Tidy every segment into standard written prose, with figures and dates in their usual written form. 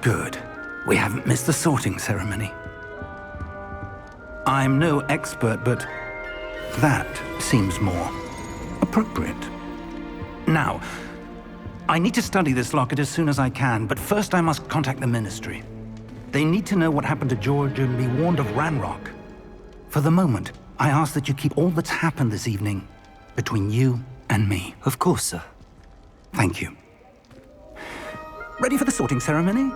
Good. We haven't missed the sorting ceremony. I'm no expert, but that seems more appropriate. Now, I need to study this locket as soon as I can, but first I must contact the Ministry. They need to know what happened to George and be warned of Ranrock. For the moment, I ask that you keep all that's happened this evening between you and me. Of course, sir. Thank you. Ready for the sorting ceremony?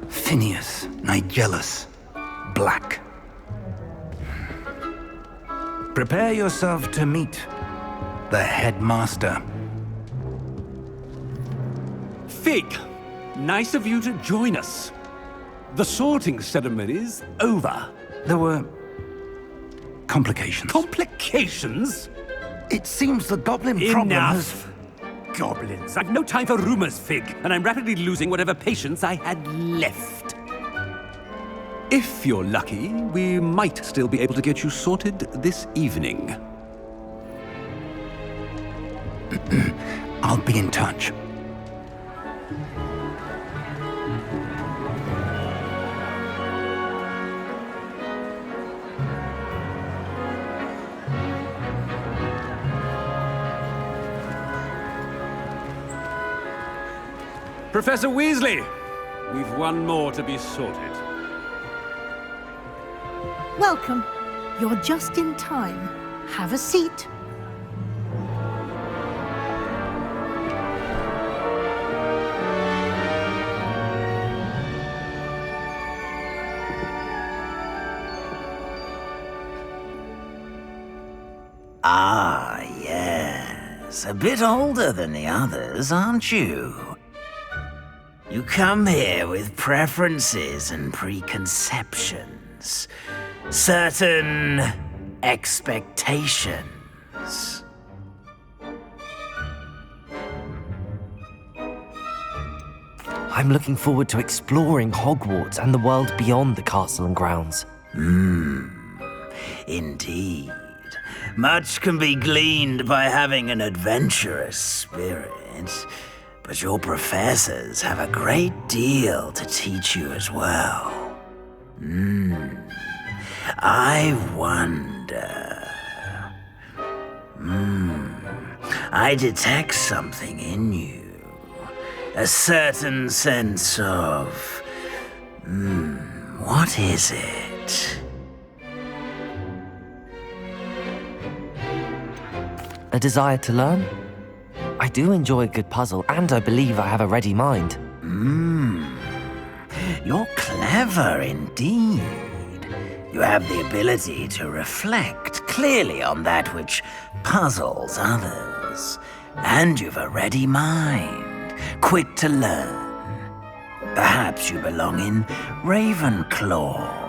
Phineas, Nigellus, Black. Prepare yourself to meet the headmaster. Fig, nice of you to join us. The sorting ceremony's over. There were complications. Complications? It seems the goblin problem has... Enough! Goblins. I've no time for rumors, Fig, and I'm rapidly losing whatever patience I had left. If you're lucky, we might still be able to get you sorted this evening. I'll be in touch. Professor Weasley, we've one more to be sorted. Welcome. You're just in time. Have a seat. Ah, yes. A bit older than the others, aren't you? You come here with preferences and preconceptions. Certain expectations. I'm looking forward to exploring Hogwarts and the world beyond the castle and grounds. Indeed. Much can be gleaned by having an adventurous spirit. But your professors have a great deal to teach you as well. I wonder... I detect something in you. A certain sense of... what is it? A desire to learn? I do enjoy a good puzzle, and I believe I have a ready mind. You're clever indeed. You have the ability to reflect clearly on that which puzzles others. And you've a ready mind, quick to learn. Perhaps you belong in Ravenclaw.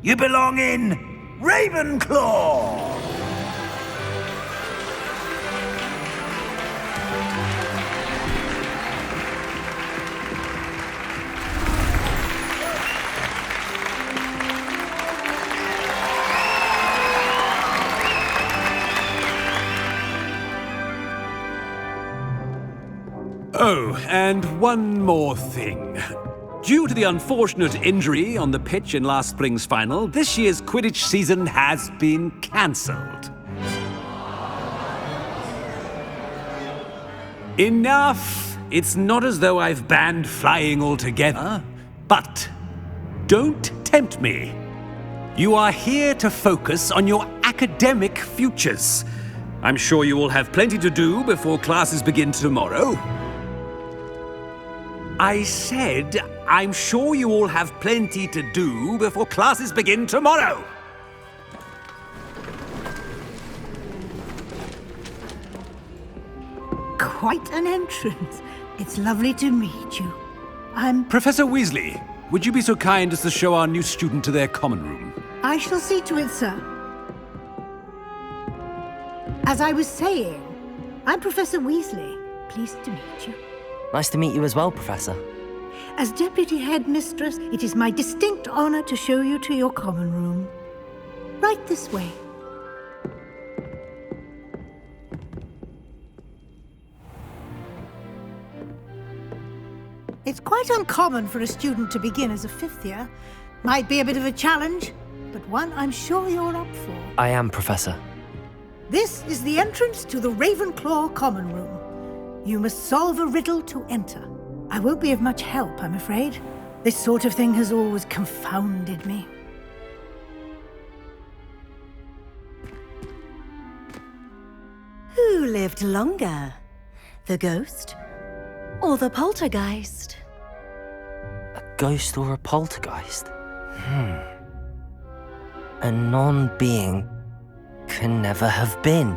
You belong in Ravenclaw! Oh, and one more thing. Due to the unfortunate injury on the pitch in last spring's final, this year's Quidditch season has been cancelled. Enough! It's not as though I've banned flying altogether, but don't tempt me. You are here to focus on your academic futures. I'm sure you will have plenty to do before classes begin tomorrow. I said, I'm sure you all have plenty to do before classes begin tomorrow. quite an entrance. It's lovely to meet you. I'm... Professor Weasley, would you be so kind as to show our new student to their common room? I shall see to it, sir. As I was saying, I'm Professor Weasley. Pleased to meet you. Nice to meet you as well, Professor. As Deputy Headmistress, it is my distinct honor to show you to your common room. Right this way. It's quite uncommon for a student to begin as a fifth year. Might be a bit of a challenge, but one I'm sure you're up for. I am, Professor. This is the entrance to the Ravenclaw common room. You must solve a riddle to enter. I won't be of much help, I'm afraid. This sort of thing has always confounded me. Who lived longer? The ghost or the poltergeist? A ghost or a poltergeist? A non-being can never have been.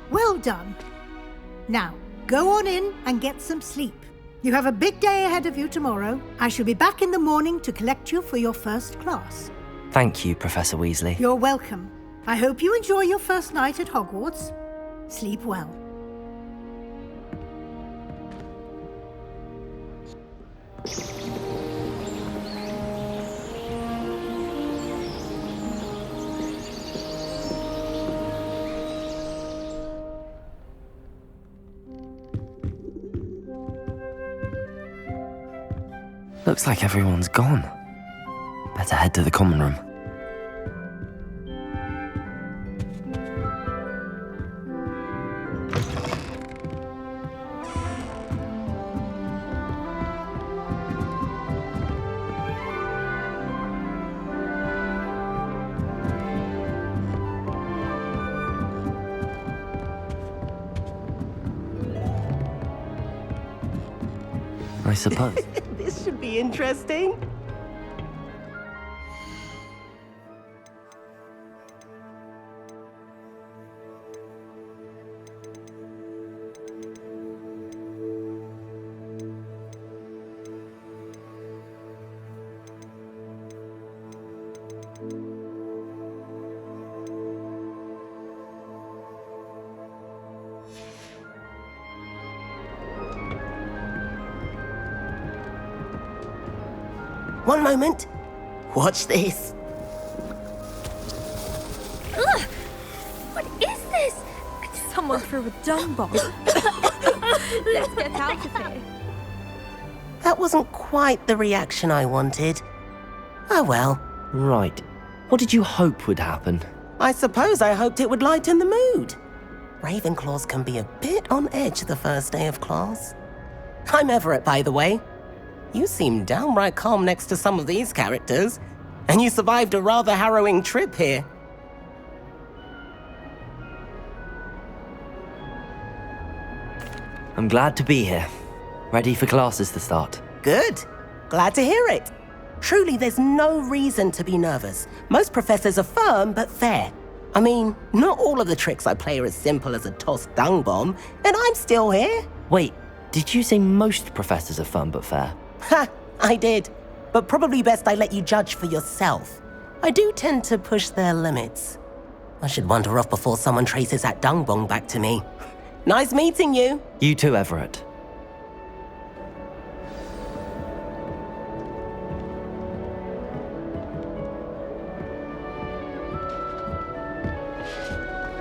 Well done. Now, go on in and get some sleep. You have a big day ahead of you tomorrow. I shall be back in the morning to collect you for your first class. Thank you, Professor Weasley. You're welcome. I hope you enjoy your first night at Hogwarts. Sleep well. Looks like everyone's gone. Better head to the common room. I suppose. This should be interesting. One moment. Watch this. Ugh! What is this? Someone threw a dung bomb. Let's get out of here. That wasn't quite the reaction I wanted. Oh well. Right. What did you hope would happen? I suppose I hoped it would lighten the mood. Ravenclaws can be a bit on edge the first day of class. I'm Everett, by the way. You seem downright calm next to some of these characters, and you survived a rather harrowing trip here. I'm glad to be here. Ready for classes to start. Good. Glad to hear it. Truly, there's no reason to be nervous. Most professors are firm but fair. I mean, not all of the tricks I play are as simple as a tossed dung bomb, and I'm still here. Wait, did you say most professors are fun but fair? Ha! I did. But probably best I let you judge for yourself. I do tend to push their limits. I should wander off before someone traces that dung bomb back to me. Nice meeting you. You too, Everett.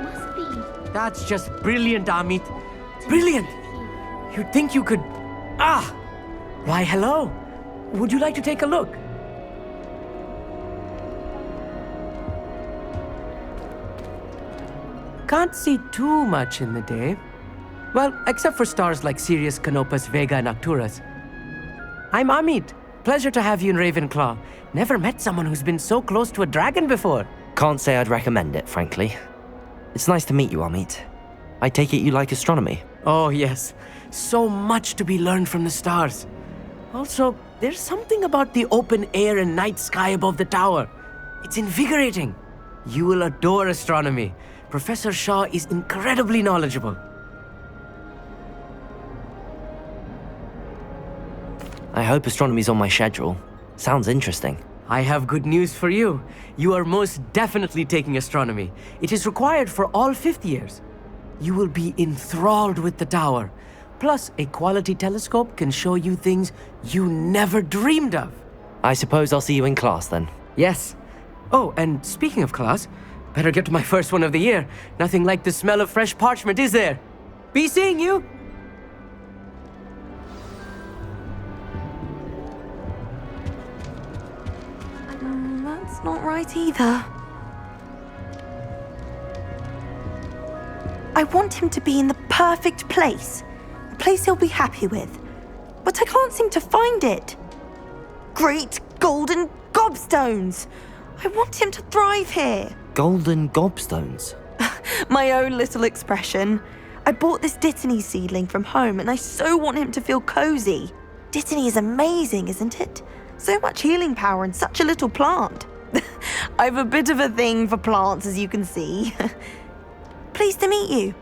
Must be. That's just brilliant, Amit. Brilliant! You'd think you could... Ah! Why, hello. Would you like to take a look? Can't see too much in the day. Well, except for stars like Sirius, Canopus, Vega, and Arcturus. I'm Amit. Pleasure to have you in Ravenclaw. Never met someone who's been so close to a dragon before. Can't say I'd recommend it, frankly. It's nice to meet you, Amit. I take it you like astronomy. Oh, yes. So much to be learned from the stars. Also, there's something about the open air and night sky above the tower. It's invigorating. You will adore astronomy. Professor Shaw is incredibly knowledgeable. I hope astronomy's on my schedule. Sounds interesting. I have good news for you. You are most definitely taking astronomy. It is required for all fifth years. You will be enthralled with the tower. Plus, a quality telescope can show you things you never dreamed of. I suppose I'll see you in class then. Yes. Oh, and speaking of class, better get to my first one of the year. Nothing like the smell of fresh parchment, is there? Be seeing you! That's not right either. I want him to be in the perfect place. A place he'll be happy with. But I can't seem to find it. Great golden gobstones! I want him to thrive here. Golden gobstones? My own little expression. I bought this Dittany seedling from home and I so want him to feel cozy. Dittany is amazing, isn't it? So much healing power in such a little plant. I've a bit of a thing for plants, as you can see. Pleased to meet you.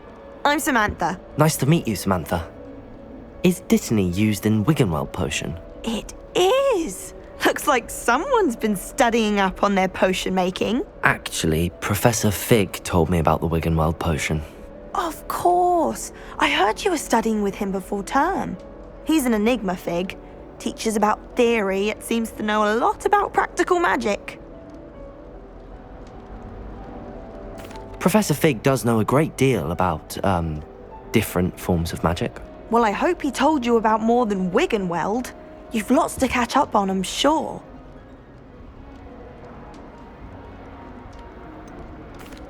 I'm Samantha. Nice to meet you, Samantha. Is Dittany used in Wiggenweld potion? It is. Looks like someone's been studying up on their potion making. Actually, Professor Fig told me about the Wiggenweld potion. Of course. I heard you were studying with him before term. He's an enigma, Fig. Teaches about theory, yet seems to know a lot about practical magic. Professor Fig does know a great deal about, different forms of magic. Well, I hope he told you about more than Wiggenweld. You've lots to catch up on, I'm sure.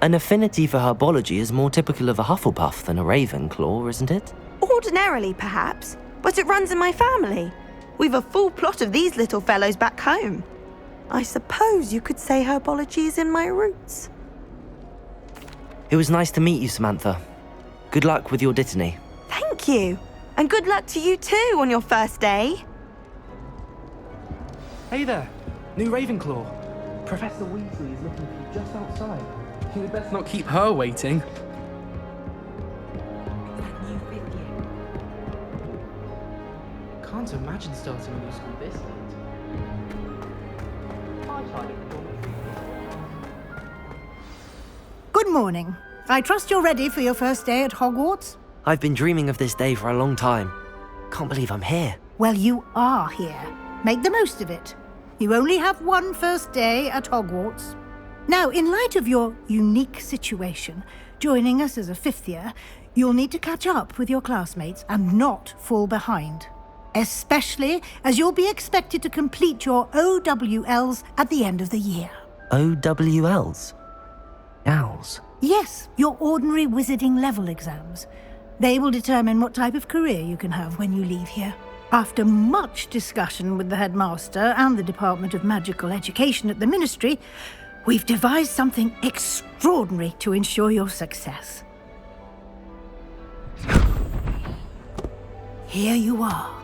An affinity for herbology is more typical of a Hufflepuff than a Ravenclaw, isn't it? Ordinarily, perhaps, but it runs in my family. We've a full plot of these little fellows back home. I suppose you could say herbology is in my roots. It was nice to meet you, Samantha. Good luck with your Dittany. Thank you. And good luck to you too on your first day. Hey there, new Ravenclaw. Professor Weasley is looking for you just outside. You would best not keep her waiting. Can't imagine starting a new school this late. Good morning. I trust you're ready for your first day at Hogwarts? I've been dreaming of this day for a long time. Can't believe I'm here. Well, you are here. Make the most of it. You only have one first day at Hogwarts. Now, in light of your unique situation, joining us as a fifth year, you'll need to catch up with your classmates and not fall behind. Especially as you'll be expected to complete your OWLs at the end of the year. OWLs? Owls? Yes, your ordinary wizarding level exams. They will determine what type of career you can have when you leave here. After much discussion with the headmaster and the Department of Magical Education at the Ministry, we've devised something extraordinary to ensure your success. Here you are.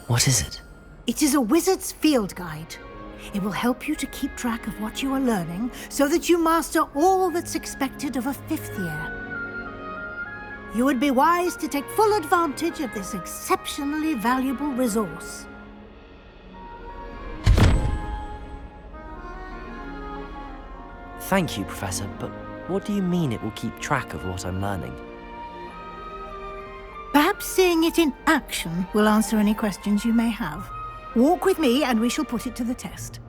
What is it? It is a wizard's field guide. It will help you to keep track of what you are learning so that you master all that's expected of a fifth year. You would be wise to take full advantage of this exceptionally valuable resource. Thank you, Professor, but what do you mean it will keep track of what I'm learning? Perhaps seeing it in action will answer any questions you may have. Walk with me and we shall put it to the test.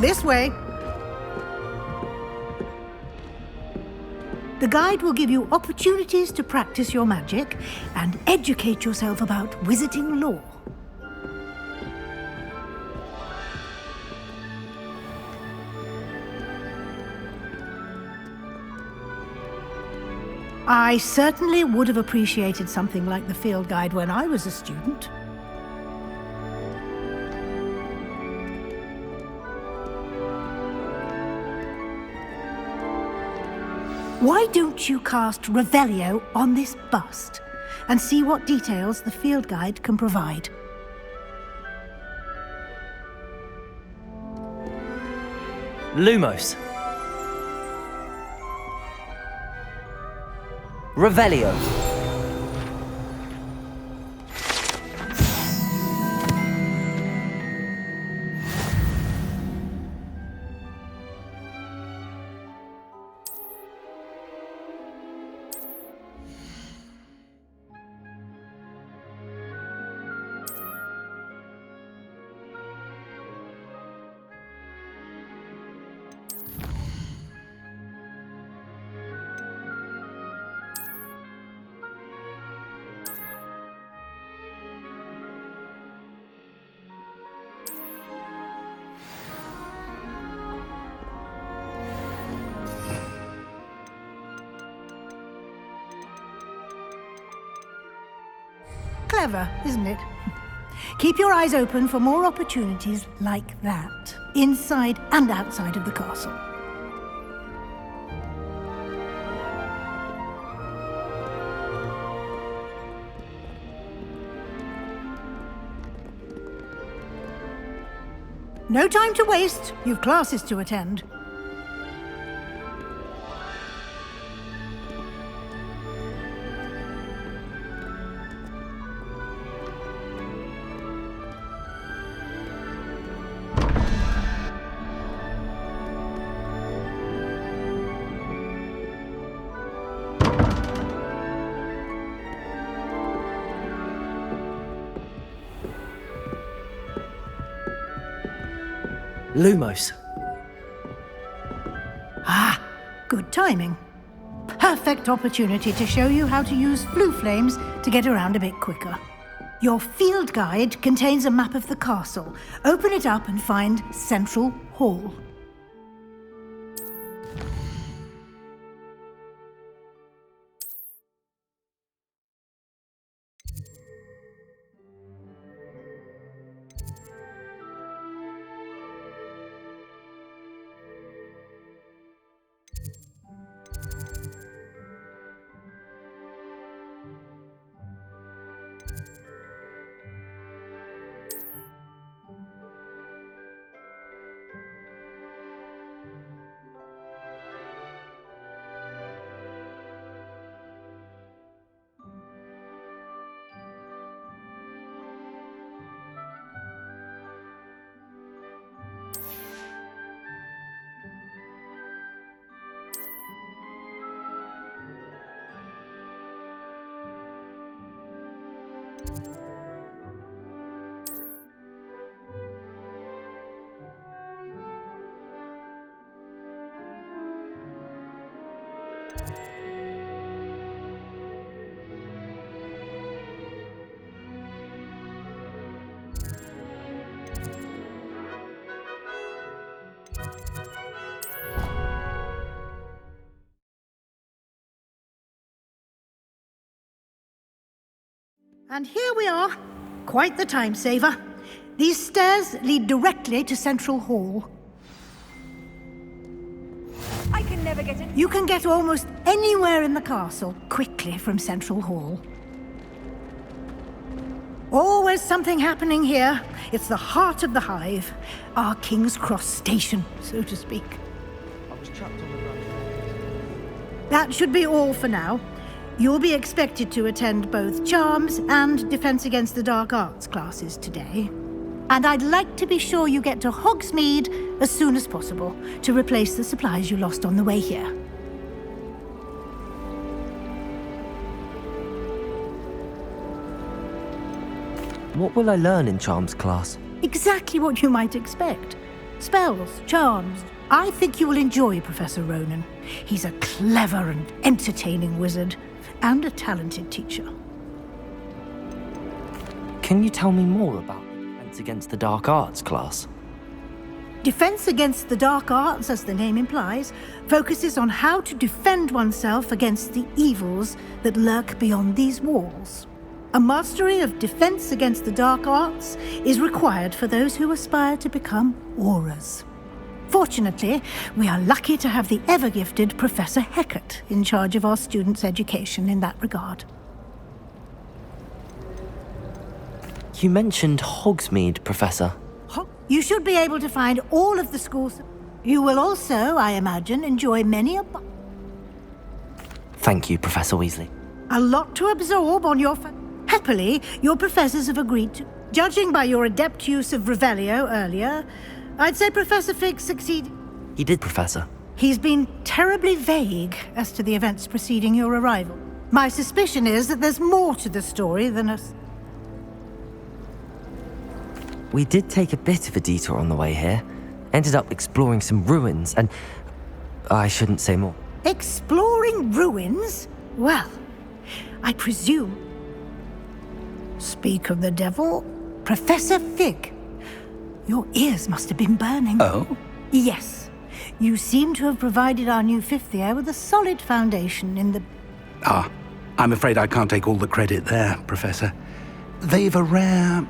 This way. The guide will give you opportunities to practice your magic and educate yourself about wizarding lore. I certainly would have appreciated something like the field guide when I was a student. Why don't you cast Revelio on this bust and see what details the field guide can provide? Lumos. Revelio. Clever, isn't it? Keep your eyes open for more opportunities like that, inside and outside of the castle. No time to waste. You've classes to attend. Lumos. Ah, good timing. Perfect opportunity to show you how to use flue flames to get around a bit quicker. Your field guide contains a map of the castle. Open it up and find Central Hall. And here we are. Quite the time saver. These stairs lead directly to Central Hall. I can never get it. You can get almost anywhere in the castle quickly from Central Hall. Always something happening here. It's the heart of the hive. Our King's Cross station, so to speak. I was trapped on the ground. That should be all for now. You'll be expected to attend both Charms and Defense Against the Dark Arts classes today. And I'd like to be sure you get to Hogsmeade as soon as possible to replace the supplies you lost on the way here. What will I learn in Charms class? Exactly what you might expect. Spells, charms. I think you will enjoy Professor Ronan. He's a clever and entertaining wizard, and a talented teacher. Can you tell me more about the Defense Against the Dark Arts class? Defense Against the Dark Arts, as the name implies, focuses on how to defend oneself against the evils that lurk beyond these walls. A mastery of Defense Against the Dark Arts is required for those who aspire to become Auras. Fortunately, we are lucky to have the ever-gifted Professor Heckert in charge of our students' education in that regard. You mentioned Hogsmeade, Professor. You should be able to find all of the schools. You will also, I imagine, enjoy many a... Thank you, Professor Weasley. A lot to absorb on your... Happily, your professors have agreed to... Judging by your adept use of Revelio earlier, I'd say Professor Fig succeeded. He did, Professor. He's been terribly vague as to the events preceding your arrival. My suspicion is that there's more to the story than us. We did take a bit of a detour on the way here. Ended up exploring some ruins and... I shouldn't say more. Exploring ruins? Well, I presume... Speak of the devil, Professor Fig. Your ears must have been burning. Oh? Yes. You seem to have provided our new fifth year with a solid foundation in the... Ah, I'm afraid I can't take all the credit there, Professor. They've a rare...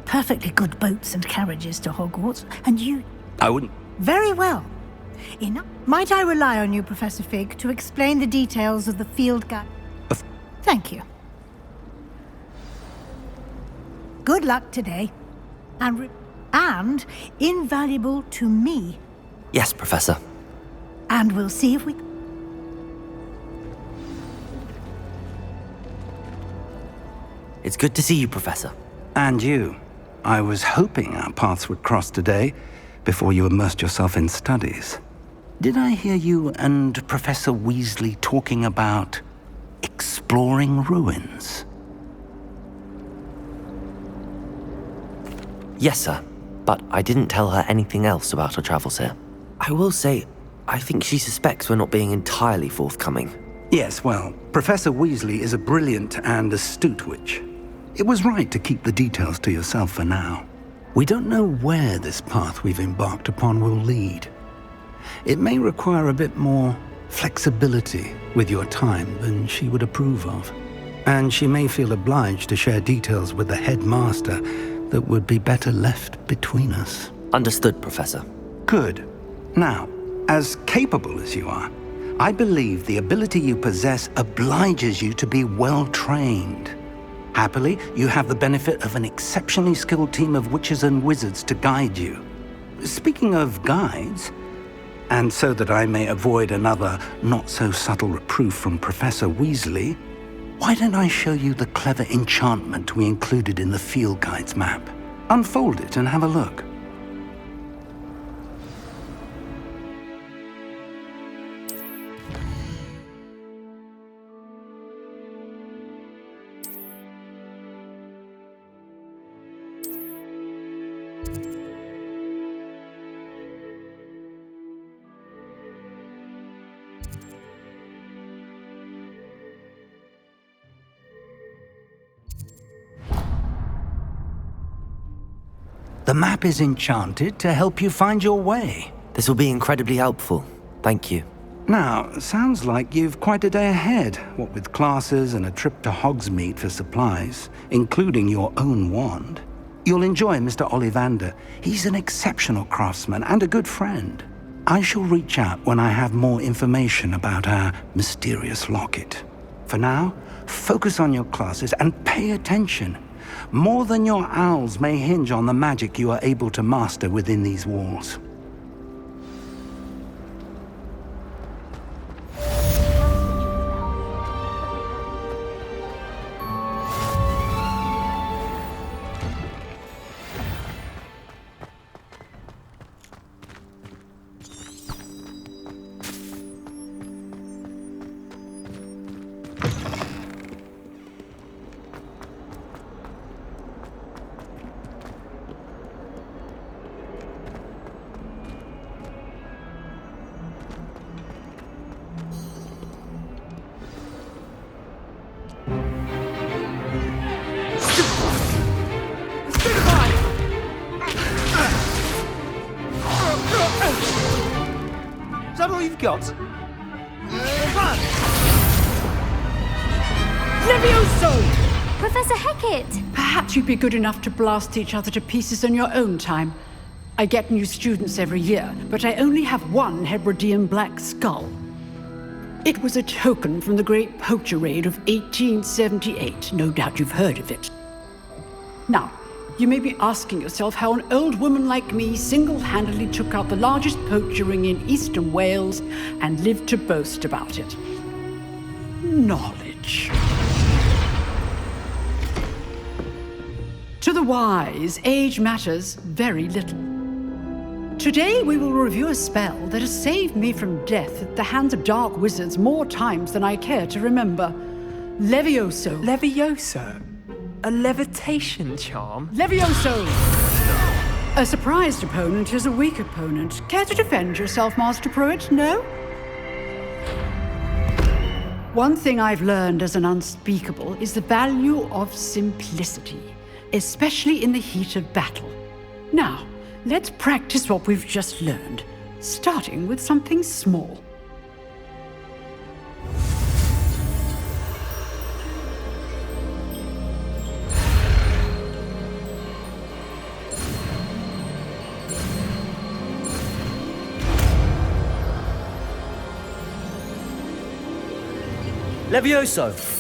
Perfectly good boats and carriages to Hogwarts, and you... I wouldn't... Very well. Enough. Might I rely on you, Professor Fig, to explain the details of the field guide? Thank you. Good luck today. And invaluable to me. Yes, Professor. And we'll see if we... It's good to see you, Professor. And you. I was hoping our paths would cross today, before you immersed yourself in studies. Did I hear you and Professor Weasley talking about exploring ruins? Yes, sir. But I didn't tell her anything else about her travels here. I will say, I think she suspects we're not being entirely forthcoming. Yes, well, Professor Weasley is a brilliant and astute witch. It was right to keep the details to yourself for now. We don't know where this path we've embarked upon will lead. It may require a bit more flexibility with your time than she would approve of. And she may feel obliged to share details with the headmaster that would be better left between us. Understood, Professor. Good. Now, as capable as you are, I believe the ability you possess obliges you to be well-trained. Happily, you have the benefit of an exceptionally skilled team of witches and wizards to guide you. Speaking of guides, and so that I may avoid another not-so-subtle reproof from Professor Weasley, why don't I show you the clever enchantment we included in the field guide's map? Unfold it and have a look. The map is enchanted to help you find your way. This will be incredibly helpful. Thank you. Now, sounds like you've quite a day ahead, what with classes and a trip to Hogsmeade for supplies, including your own wand. You'll enjoy Mr. Ollivander. He's an exceptional craftsman and a good friend. I shall reach out when I have more information about our mysterious locket. For now, focus on your classes and pay attention. More than your owls may hinge on the magic you are able to master within these walls. Is that all you've got? Professor Heckett! Perhaps you'd be good enough to blast each other to pieces in your own time. I get new students every year, but I only have one Hebridean black skull. It was a token from the Great Poacher Raid of 1878. No doubt you've heard of it. Now, you may be asking yourself how an old woman like me single-handedly took out the largest poacher ring in eastern Wales and lived to boast about it. Knowledge. To the wise, age matters very little. Today we will review a spell that has saved me from death at the hands of dark wizards more times than I care to remember. Levioso. Levioso? A levitation charm? Levioso! A surprised opponent is a weak opponent. Care to defend yourself, Master Pruitt? No? One thing I've learned as an unspeakable is the value of simplicity, especially in the heat of battle. Now, let's practice what we've just learned, starting with something small. Levioso!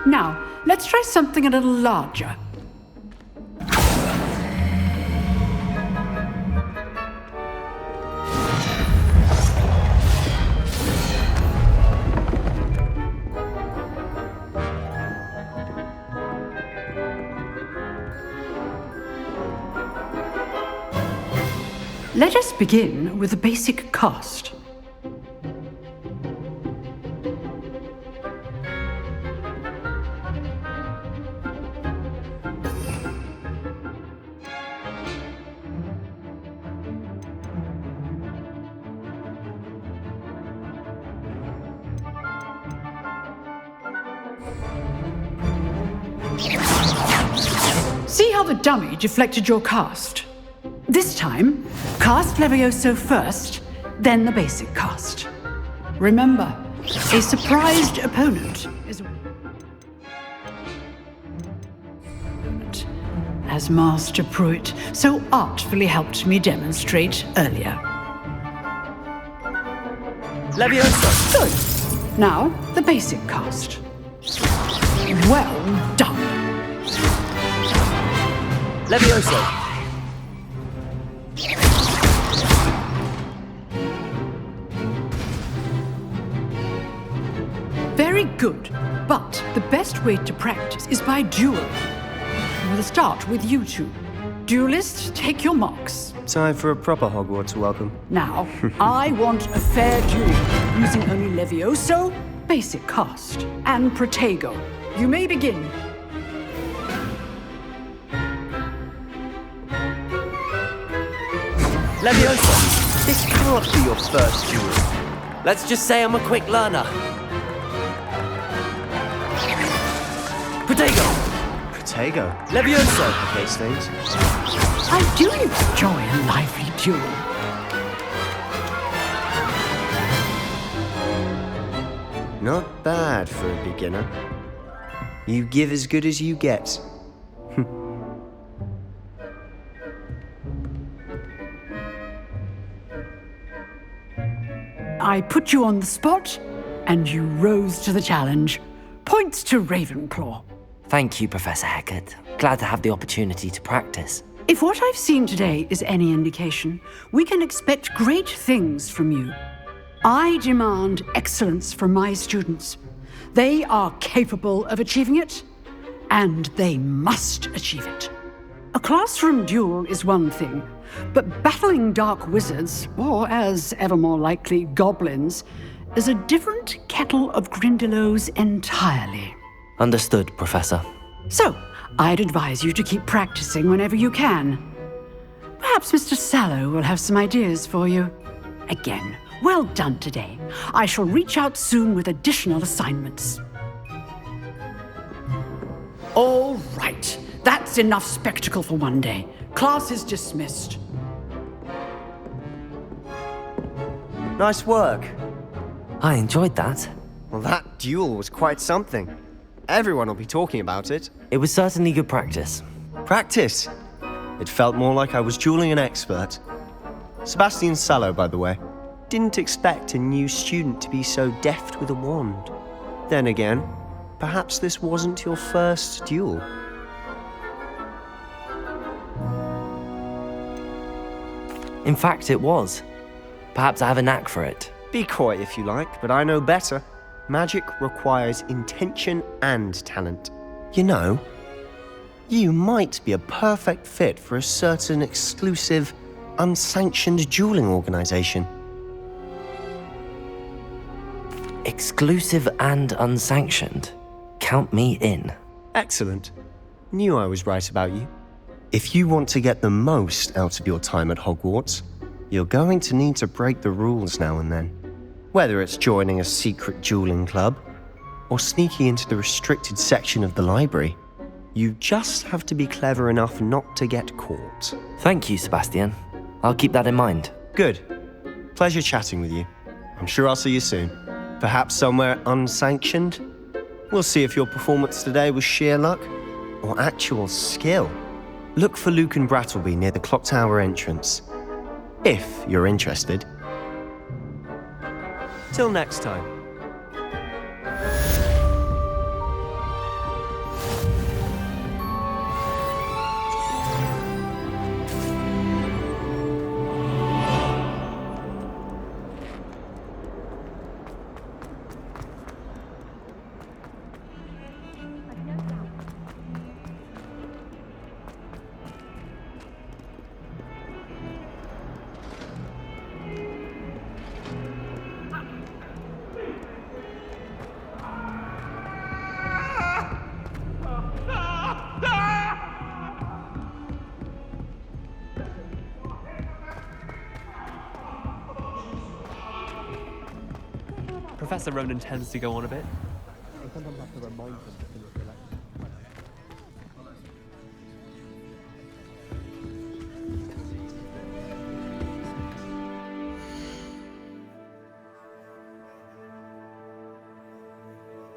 Now, let's try something a little larger. Let us begin with the basic cast. See how the dummy deflected your cast? This time, cast Levioso first, then the basic cast. Remember, a surprised opponent is as Master Pruitt so artfully helped me demonstrate earlier. Levioso! Good. Now, the basic cast. Well done. Levioso! Very good, but the best way to practice is by duel. We'll start with you two. Duelists, take your marks. Time for a proper Hogwarts welcome. Now, I want a fair duel, using only Levioso, basic cast, and Protego. You may begin. Levioso! This can't be your first duel. Let's just say I'm a quick learner. Protego! Protego? Levioso! Okay, Stains. I do enjoy a lively duel. Not bad for a beginner. You give as good as you get. I put you on the spot, and you rose to the challenge. Points to Ravenclaw. Thank you, Professor Hecat. Glad to have the opportunity to practice. If what I've seen today is any indication, we can expect great things from you. I demand excellence from my students. They are capable of achieving it, and they must achieve it. A classroom duel is one thing, but battling dark wizards, or as ever more likely, goblins, is a different kettle of Grindylows entirely. Understood, Professor. So, I'd advise you to keep practicing whenever you can. Perhaps Mr. Sallow will have some ideas for you. Again, well done today. I shall reach out soon with additional assignments. All right. That's enough spectacle for one day. Class is dismissed. Nice work. I enjoyed that. Well, that duel was quite something. Everyone will be talking about it. It was certainly good practice. Practice? It felt more like I was dueling an expert. Sebastian Sallow, by the way. Didn't expect a new student to be so deft with a wand. Then again, perhaps this wasn't your first duel. In fact, it was. Perhaps I have a knack for it. Be coy if you like, but I know better. Magic requires intention and talent. You know, you might be a perfect fit for a certain exclusive, unsanctioned dueling organization. Exclusive and unsanctioned. Count me in. Excellent. Knew I was right about you. If you want to get the most out of your time at Hogwarts, you're going to need to break the rules now and then. Whether it's joining a secret dueling club, or sneaking into the restricted section of the library, you just have to be clever enough not to get caught. Thank you, Sebastian. I'll keep that in mind. Good. Pleasure chatting with you. I'm sure I'll see you soon. Perhaps somewhere unsanctioned? We'll see if your performance today was sheer luck or actual skill. Look for Luke and Brattleby near the clock tower entrance, if you're interested. Till next time. Professor Ronan tends to go on a bit. I sometimes have to remind him.